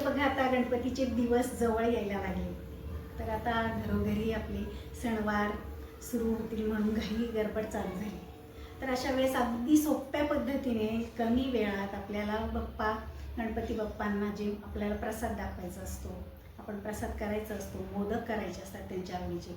बघा आता गणपतीचे दिवस जवळ यायला लागले, तर आता घरोघरी आपले सणवार सुरू होतील म्हणून घाई गडबड चालू झाली. तर अशा वेळेस अगदी सोप्या पद्धतीने कमी वेळात आपल्याला गणपती बाप्पांना जे आपल्याला प्रसाद दाखवायचा असतो, आपण प्रसाद करायचा असतो, मोदक करायचे असतात त्यांच्या आवडीचे,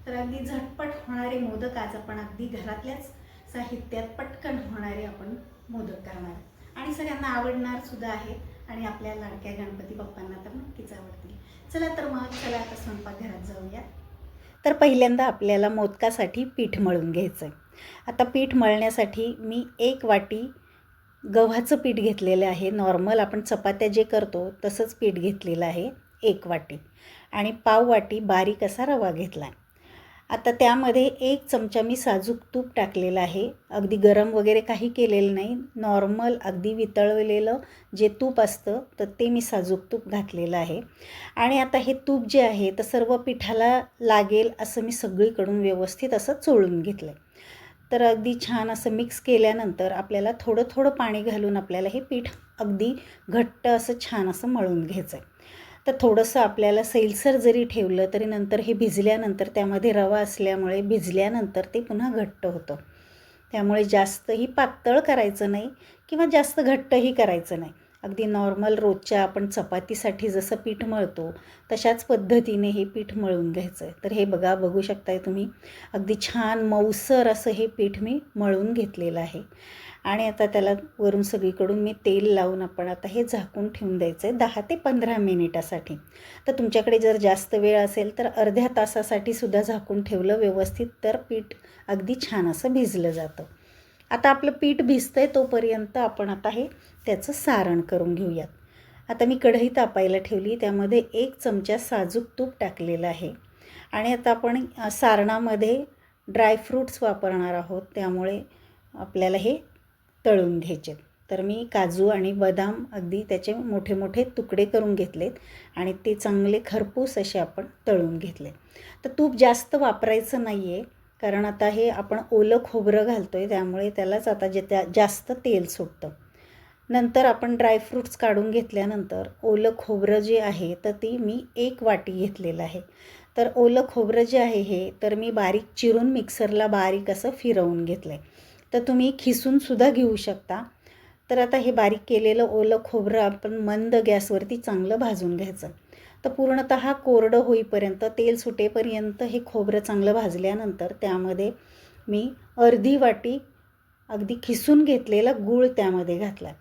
तर अगदी झटपट होणारे मोदक आज आपण अगदी घरातल्याच साहित्यात पटकन होणारे आपण मोदक करणार आणि सगळ्यांना आवडणार सुद्धा आहे आणि आपल्या लाडक्या गणपती बाप्पांना तर नक्कीच आवडतील. चला आता स्वयंपाकघरात जाऊया. तर पहिल्यांदा आपल्याला मोदकासाठी पीठ मळून घ्यायचं आहे. आता पीठ मळण्यासाठी मी 1 वाटी गव्हाचं पीठ घेतलेलं आहे. नॉर्मल आपण चपात्या जे करतो तसंच पीठ घेतलेलं आहे 1 वाटी, आणि पाव वाटी बारीक असा रवा घेतला आहे. आता त्यामध्ये 1 चमचा मी साजूक तूप टाकलेलं आहे. अगदी गरम वगैरे काही केलेलं नाही, नॉर्मल अगदी वितळवलेलं जे तूप असतं तर ते मी साजूक तूप घातलेलं आहे. आणि आता हे तूप जे आहे तर सर्व पिठाला लागेल असं मी सगळीकडून व्यवस्थित असं चोळून घेतलं आहे. तर अगदी छान असं मिक्स केल्यानंतर आपल्याला थोडं थोडं पाणी घालून आपल्याला हे पीठ अगदी घट्ट असं छान असं मळून घ्यायचं आहे. तर थोडंसं आपल्याला सैलसर जरी ठेवलं तरी नंतर हे भिजल्यानंतर त्यामध्ये रवा असल्यामुळे भिजल्यानंतर ते पुन्हा घट्ट होतं. त्यामुळे जास्तही पातळ करायचं नाही किंवा जास्त घट्टही करायचं नाही. अगदी नॉर्मल रोजच्या आपण चपातीसाठी जसं पीठ मळतो तशाच पद्धतीने हे पीठ मळून घ्यायचं आहे. तर हे बघू शकताय तुम्ही, अगदी छान मऊसर असं हे पीठ मी मळून घेतलेलं आहे. आणि आता त्याला वरून सगळीकडून मी तेल लावून आपण आता हे झाकून ठेवून द्यायचं आहे 10 ते 15 मिनिटासाठी. तर तुमच्याकडे जर जास्त वेळ असेल तर अर्ध्या तासासाठी सुद्धा झाकून ठेवलं व्यवस्थित तर पीठ अगदी छान असं भिजलं जातं. आता आपलं पीठ भिजतं आहे तोपर्यंत आपण आता हे त्याचं सारण करून घेऊयात. आता मी कढई तापायला ठेवली, त्यामध्ये 1 चमचा साजूक तूप टाकलेलं आहे. आणि आता आपण सारणामध्ये ड्रायफ्रूट्स वापरणार आहोत, त्यामुळे आपल्याला हे तळून घ्यायचे. तर मी काजू आणि बदाम अगदी त्याचे मोठे मोठे तुकडे करून घेतलेत आणि ते चांगले खरपूस असे आपण तळून घेतले. तर तूप जास्त वापरायचं नाही आहे, कारण आता हे आपण ओलं खोबरं घालतो आहे त्यामुळे त्यालाच आता जास्त तेल सुटतं. नंतर आपण ड्रायफ्रूट्स काढून घेतल्यानंतर ओलं खोबरं जे आहे तर ती मी 1 वाटी घेतलेलं आहे. तर ओलं खोबरं जे आहे हे तर मी बारीक चिरून मिक्सरला बारीक असं फिरवून घेतलं आहे. तर तुम्ही खिसूनसुद्धा घेऊ शकता. तर आता हे बारीक केलेलं ओलं खोबरं आपण मंद गॅसवरती चांगलं भाजून घ्यायचं. तर पूर्णतः कोरडं होईपर्यंत, तेल सुटेपर्यंत हे खोबरं चांगलं भाजल्यानंतर त्यामध्ये मी अर्धी वाटी अगदी खिसून घेतलेला गूळ त्यामध्ये घातला.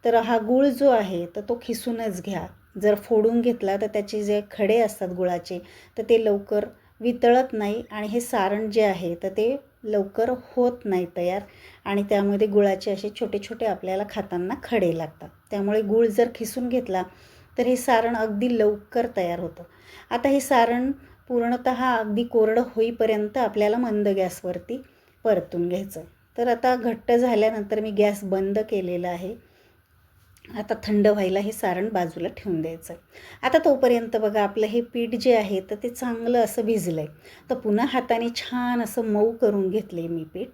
तर हा गूळ जो आहे तर तो खिसूनच घ्या. जर फोडून घेतला तर त्याचे जे खडे असतात गुळाचे तर ते लवकर वितळत नाही आणि हे सारण जे आहे तर ते लवकर होत नाही तयार, आणि त्यामध्ये गुळाचे असे छोटे छोटे आपल्याला खाताना खडे लागतात. त्यामुळे गूळ जर खिसून घेतला तर हे सारण अगदी लवकर तयार होतं. आता हे सारण पूर्णतः अगदी कोरडं होईपर्यंत आपल्याला मंद गॅसवरती परतून घ्यायचं. तर आता घट्ट झाल्यानंतर मी गॅस बंद केलेला आहे. आता थंड व्हायला हे सारण बाजूला ठेवून द्यायचं. आता तोपर्यंत बघा आपलं हे पीठ जे आहे तर ते चांगलं असं भिजलं आहे. तर पुन्हा हाताने छान असं मऊ करून घेतले मी पीठ,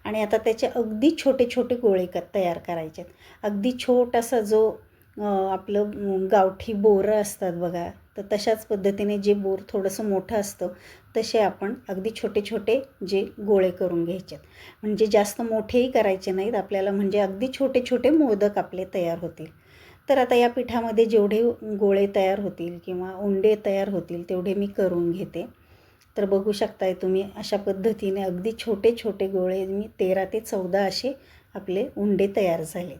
आणि आता त्याचे अगदी छोटे छोटे गोळे तयार करायचे आहेत. अगदी छोटासा जो आपलं गावठी बोरं असतात बघा, तर तशाच पद्धतीने जे बोर थोडंसं मोठं असतं तसे आपण अगदी छोटे छोटे जे गोळे करून घ्यायचे. म्हणजे जास्त मोठेही करायचे नाहीत आपल्याला, म्हणजे अगदी छोटे छोटे मोदक आपले तयार होतील. तर आता या पिठामध्ये जेवढे गोळे तयार होतील किंवा उंडे तयार होतील तेवढे मी करून घेते. तर बघू शकताय तुम्ही अशा पद्धतीने अगदी छोटे छोटे गोळे मी 13 ते 14 असे आपले उंडे तयार झाले.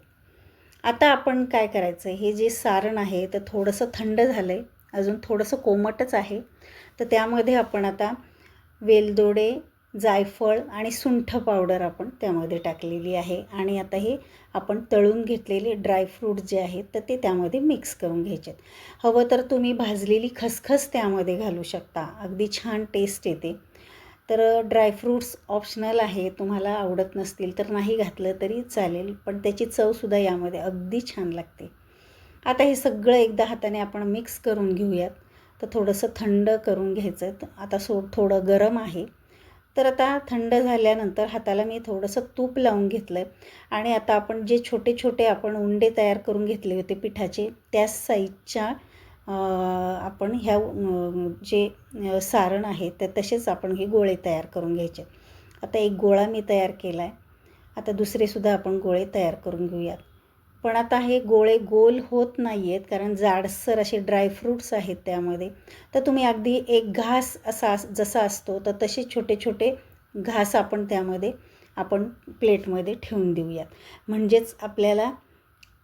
आता आपण काय करायचं, हे जे सारण आहे तर थोडंसं थंड झालं आहे, अजून थोडंसं कोमटच आहे. तर त्यामध्ये आपण आता वेलदोडे, जायफळ आणि सुंठ पावडर आपण त्यामध्ये टाकलेली आहे. आणि आता हे आपण तळून घेतलेले ड्रायफ्रूट जे आहेत तर ते त्यामध्ये मिक्स करून घ्यायचे. हवं तर तुम्ही भाजलेली खसखस त्यामध्ये घालू शकता, अगदी छान टेस्ट येते. तर ड्रायफ्रूट्स ऑप्शनल आहे, तुम्हाला आवडत नसतील तर नाही घातलं तरी चालेल, पण त्याची चवसुद्धा यामध्ये अगदी छान लागते. आता हे सगळं एकदा हाताने आपण मिक्स करून घेऊयात. तर थोडंसं थंड करून घ्यायचं. आता थोडं गरम आहे. तर आता थंड झाल्यानंतर हाताला मी थोडंसं तूप लावून घेतलं आहे. आणि आता आपण जे छोटे छोटे आपण उंडे तयार करून घेतले होते पिठाचे त्याच साईजच्या आपण ह्या जे सारण आहे ते तसेच आपण हे गोळे तयार करून घ्यायचे. आता एक गोळा मी तयार केला आहे. आता दुसरेसुद्धा आपण गोळे तयार करून घेऊयात. पण आता हे गोळे गोल होत नाही आहेत कारण जाडसर असे ड्रायफ्रूट्स आहेत त्यामध्ये. तर तुम्ही अगदी एक घास असा जसा असतो तर तसे छोटे छोटे घास आपण त्यामध्ये आपण प्लेटमध्ये ठेवून देऊयात. म्हणजेच आपल्याला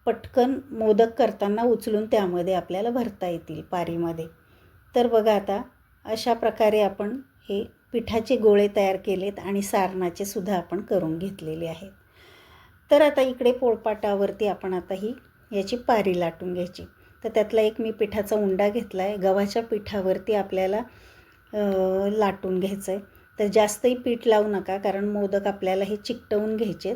पटकन मोदक करताना उचलून त्यामध्ये आपल्याला भरता येतील पारीमध्ये. तर बघा आता अशा प्रकारे आपण हे पिठाचे गोळे तयार केलेत आणि सारणाचे सुद्धा आपण करून घेतलेले आहेत. तर आता इकडे पोळपाटावरती आपण आता याची पारी लाटून घ्यायची. तर त्यातला एक मी पिठाचा उंडा घेतला आहे. गव्हाच्या पिठावरती आपल्याला लाटून घ्यायचं आहे. तर जास्तही पीठ लावू नका कारण मोदक आपल्याला हे चिकटवून घ्यायचे.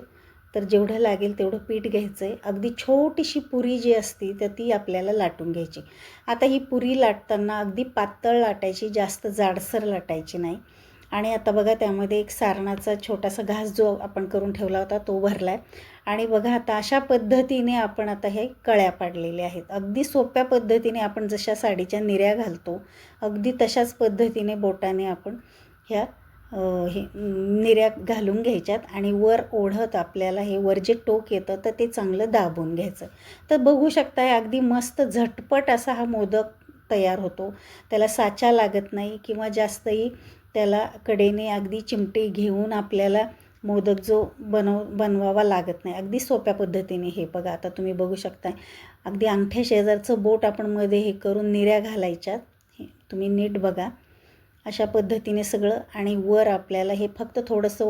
तर जेवढं लागेल तेवढं पीठ घ्यायचं आहे. अगदी छोटीशी पुरी जी असती तर ती आपल्याला लाटून घ्यायची. आता ही पुरी लाटताना अगदी पातळ लाटायची, जास्त जाडसर लाटायची नाही. आणि आता बघा त्यामध्ये एक सारणाचा छोटासा घास जो आपण करून ठेवला होता तो भरला आहे. आणि बघा आता अशा पद्धतीने आपण आता हे कळ्या पाडलेल्या आहेत. अगदी सोप्या पद्धतीने आपण जशा साडीच्या निऱ्या घालतो अगदी तशाच पद्धतीने बोटाने आपण ह्या हे निऱ्या घालून घ्यायच्यात आणि वर ओढत आपल्याला हे वर जे टोक येतं तर ते चांगलं दाबून घ्यायचं. तर बघू शकता अगदी मस्त झटपट असा हा मोदक तयार होतो. त्याला साचा लागत नाही किंवा जास्तही त्याला कडेने अगदी चिमटे घेऊन आपल्याला मोदक जो बनवावा लागत नाही. अगदी सोप्या पद्धतीने हे बघा आता तुम्ही बघू शकता अगदी अंगठ्या शेजारचं बोट आपण मध्ये हे करून निऱ्या घालायच्यात. हे तुम्ही नीट बघा अशा पद्धतीने सगळं. आणि वर आपल्याला हे फक्त थोडंसं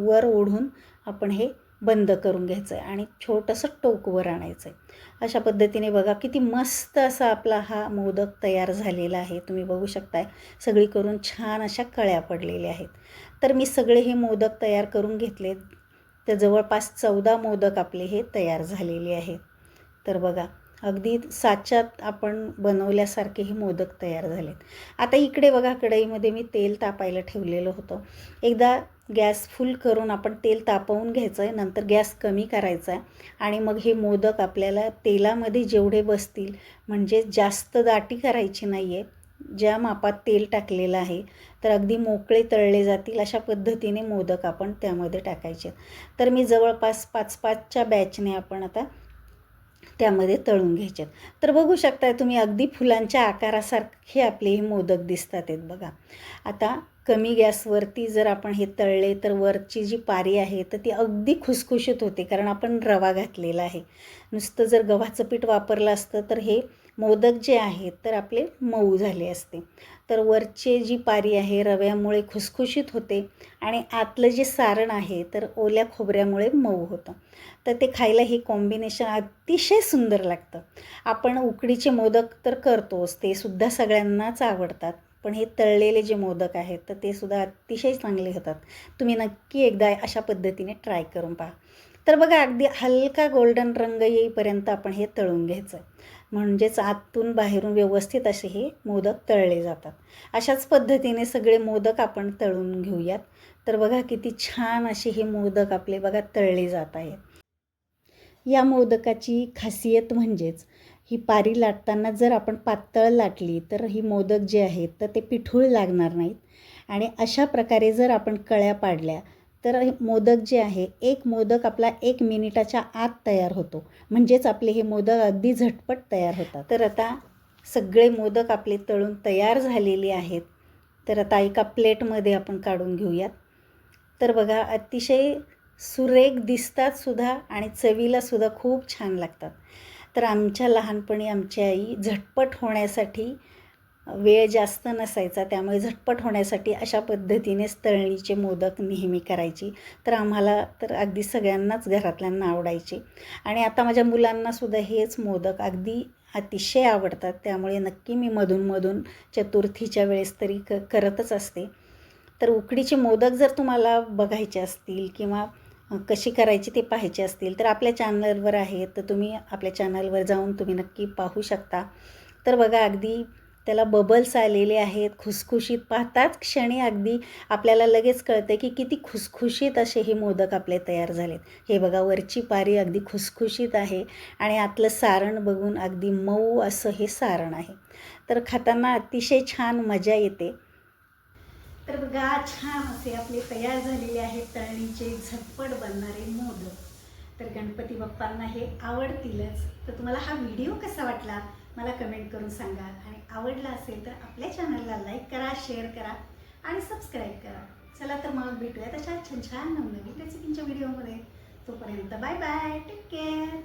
वर ओढून आपण हे बंद करून घ्यायचं आहे आणि छोटंसं टोक वर आणायचं आहे. अशा पद्धतीने बघा किती मस्त असा आपला हा मोदक तयार झालेला आहे. तुम्ही बघू शकताय सगळी करून छान अशा कळ्या पडलेल्या आहेत. तर मी सगळे हे मोदक तयार करून घेतले. तर जवळपास 14 मोदक आपले हे तयार झालेले आहेत. तर बघा अगदी साच्यात आपण बनवल्यासारखे हे मोदक तयार झालेत. आता इकडे बघा कढईमध्ये मी तेल तापायला ठेवलेलं होतं. एकदा गॅस फुल करून आपण तेल तापवून घ्यायचं आहे. नंतर गॅस कमी करायचा आहे आणि मग हे मोदक आपल्याला तेलामध्ये जेवढे बसतील म्हणजे जास्त दाटी करायची नाही आहे. ज्या मापात तेल टाकलेलं आहे तर अगदी मोकळे तळले जातील अशा पद्धतीने मोदक आपण त्यामध्ये टाकायचे. तर मी जवळपास 5-5च्या बॅचने आपण आता त्यामध्ये तळून घ्यायचे. तर बघू शकताय तुम्ही अगदी फुलांच्या आकारासारखे आपले हे मोदक दिसतात आहेत बघा. आता कमी गॅसवरती जर आपण हे तळले तर वरची जी पारी आहे तर ती अगदी खुसखुशीत होते कारण आपण रवा घातलेला आहे. नुसतं जर गव्हाचं पीठ वापरलं असतं तर हे मोदक जे आहेत तर आपले मऊ झाले असते. तर वरची जी पारी आहे रव्यामुळे खुसखुशीत होते आणि आतलं जे सारण आहे तर ओल्या खोबऱ्यामुळे मऊ होतं. तर ते खायला हे कॉम्बिनेशन अतिशय सुंदर लागतं. आपण उकडीचे मोदक तर करतोच, ते सुद्धा सगळ्यांनाच आवडतात. पण हे तळलेले जे मोदक आहेत तर ते सुद्धा अतिशय चांगले होतात. तुम्ही नक्की एकदा अशा पद्धतीने ट्राय करून पहा. तर बघा अगदी हलका गोल्डन रंग येईपर्यंत आपण हे तळून घ्यायचं. म्हणजेच आतून बाहेरून व्यवस्थित असे हे मोदक तळले जातात. अशाच पद्धतीने सगळे मोदक आपण तळून घेऊयात. तर बघा किती छान असे हे मोदक आपले बघा तळले जात आहेत. या मोदकाची खासियत म्हणजेच ही पारी लाटताना जर आपण पातळ लाटली तर ही मोदक जे आहेत तर ते पिठूळ लागणार नाहीत. आणि अशा प्रकारे जर आपण कळ्या पाडल्या तर मोदक जे आहे एक मोदक आपला 1 मिनिटाच्या आत तयार होतो. म्हणजेच आपले हे मोदक अगदी झटपट तयार होतात. तर आता सगळे मोदक आपले तळून तयार झालेले आहेत. तर आता एका प्लेटमध्ये आपण काढून घेऊयात. तर बघा अतिशय सुरेख दिसतात सुद्धा आणि चवीला सुद्धा खूप छान लागतात. तर आमच्या लहानपणी आमची आई झटपट होण्यासाठी वेळ जास्त नसायचा त्यामुळे झटपट होण्यासाठी अशा पद्धतीनेच तळणीचे मोदक नेहमी करायची. तर आम्हाला तर अगदी सगळ्यांनाच घरातल्यांना आवडायचे आणि आता माझ्या मुलांनासुद्धा हेच मोदक अगदी अतिशय आवडतात. त्यामुळे नक्की मी मधूनमधून चतुर्थीच्या वेळेस तरी करतच असते. तर उकडीचे मोदक जर तुम्हाला बघायचे असतील किंवा कशी करायची ते पाहायचे असतील तर आपल्या चॅनलवर आहे. तर तुम्ही आपल्या चॅनलवर जाऊन तुम्ही नक्की पाहू शकता. तर बघा अगदी त्याला बबल्स आलेले आहेत, खुसखुशीत. पाहताच क्षणी अगदी आपल्याला लगेच कळते की किती खुसखुशीत असे हे मोदक आपले तयार झालेत. हे बघा, वरची पारी अगदी खुसखुशीत आहे आणि आतलं सारण बघून अगदी मऊ असं हे सारण आहे. तर खाताना अतिशय छान मजा येते. तर बघा, छान असे आपले तयार झालेले आहेत तळणीचे झटपट बनणारे मोदक. तर गणपती बाप्पांना हे आवडतीलच. तर तुम्हाला हा व्हिडिओ कसा वाटला मला कमेंट करून सांगा, आणि आवडला असेल तर आपल्या चॅनलला लाईक करा, शेअर करा आणि सबस्क्राईब करा. चला तर मग भेटूया तशा छान छान नवनवीन रेसिपींच्या व्हिडिओमध्ये. तोपर्यंत बाय बाय, टेक केअर.